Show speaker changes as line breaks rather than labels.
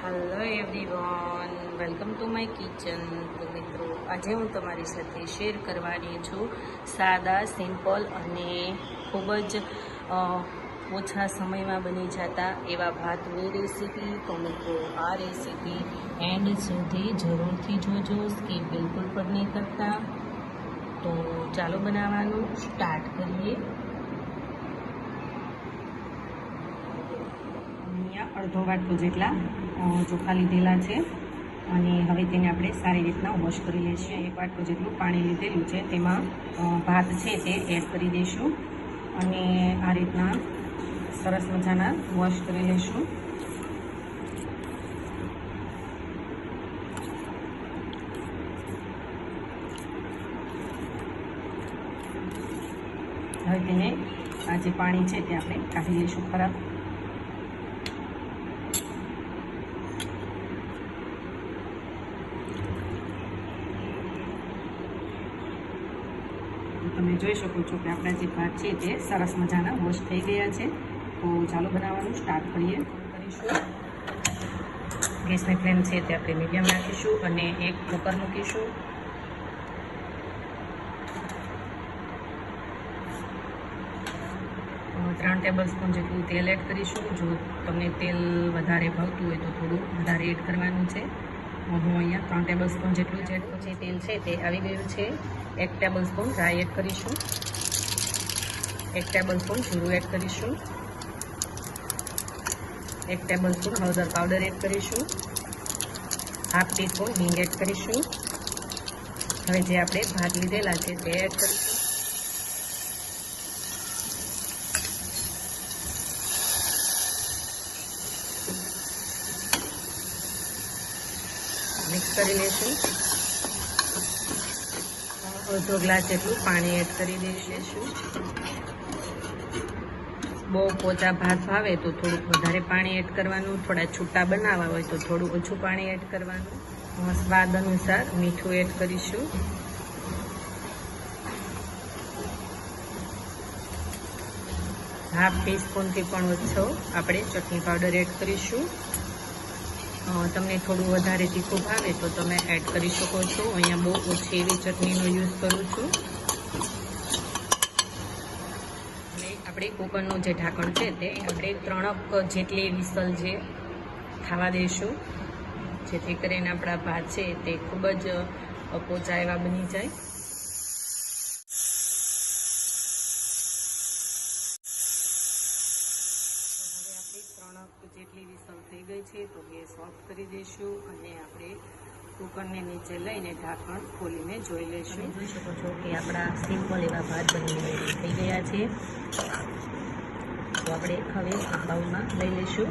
Hello everyone, welcome to my kitchen. તો મિત્રો, આજે હું તમારી સાથે શેર કરવાની છું સાદા, સિમ્પલ અને ખૂબ જ ઓછા સમયમાં બની જતા એવા ભાતની રેસીપી. તો મિત્રો, આ રેસીપી એન્ડ સુધી જરૂરથી જોજો, સ્કીપ બિલકુલ પણ નહીં કરતા. તો ચાલો બનાવવાનું સ્ટાર્ટ કરીએ. અડધો વાટકો જેટલા ચોખા લીધેલા છે અને હવે તેને આપણે સારી રીતના વોશ કરી લઈશું. એક વાટકો જેટલું પાણી લીધેલું છે, તેમાં ભાત છે તે એડ કરી દઈશું અને આ રીતના સરસ મજાના વોશ કરી લઈશું. હવે તેને આ જે પાણી છે તે આપણે કાઢી લઈશું ખરાબ. તમે જોઈ શકો છો કે આપણા જે ભાત છે તે સરસ મજાના વોશ થઈ ગયા છે. તો ચાલો બનાવવાનું સ્ટાર્ટ કરીશું. ગેસની ફ્લેમ છે તે આપણે મીડિયમ રાખીશું અને એક કુકર મૂકીશું. ત્રણ ટેબલ સ્પૂન જેટલું તેલ એડ કરીશું. જો તમને તેલ વધારે ભાવતું હોય તો થોડું વધારે એડ કરવાનું છે. હું અહીંયા 3 ટેબલ સ્પૂન જેટલું જ એડ પછી તેલ છે તે આવી ગયું છે. 1 ટેબલ સ્પૂન રાઈ એડ કરીશું. 1 ટેબલ સ્પૂન જીરું એડ કરીશું. 1 ટેબલ સ્પૂન હળદર પાવડર એડ કરીશું. હાફ ટીસ્પૂન હિંગ એડ કરીશું. હવે જે આપણે ભાત લીધેલા છે તે એડ કરીશું. મિક્સ કરી લઈશું. અડધો ગ્લાસ જેટલું પાણી એડ કરી દઈશું. બહુ પોચા ભાત ભાવે તો થોડુંક વધારે પાણી એડ કરવાનું, થોડા છૂટા બનાવવા હોય તો થોડું ઓછું પાણી એડ કરવાનું. સ્વાદ અનુસાર મીઠું એડ કરીશું. હાફ ટીસ્પૂનથી પણ ઓછો આપણે ચટણી પાવડર એડ કરીશું. તમને થોડું વધારે તીખું ભાવે તો તમે એડ કરી શકો છો. અહીંયા બહુ ઓછી એવી ચટણીનો યુઝ કરું છું. અને આપણે કુકરનું જે ઢાંકણ છે તે આપણે 3 જેટલી વિસલ જે થવા દઈશું, જેથી કરીને આપણા ભાત છે તે ખૂબ જ પોચા એવા બની જાય. જેટલી વિસલ થઈ ગઈ છે તો ગેસ ઓફ કરી દઈશું અને આપણે કુકરને નીચે લઈને ઢાંકણ ખોલીને જોઈ લઈશું. જોઈ શકો છો કે આપણા સિમ્પલ એવા ભાત બનીને થઈ ગયા છે. તો આપણે હવે બાઉલમાં લઈ લઈશું.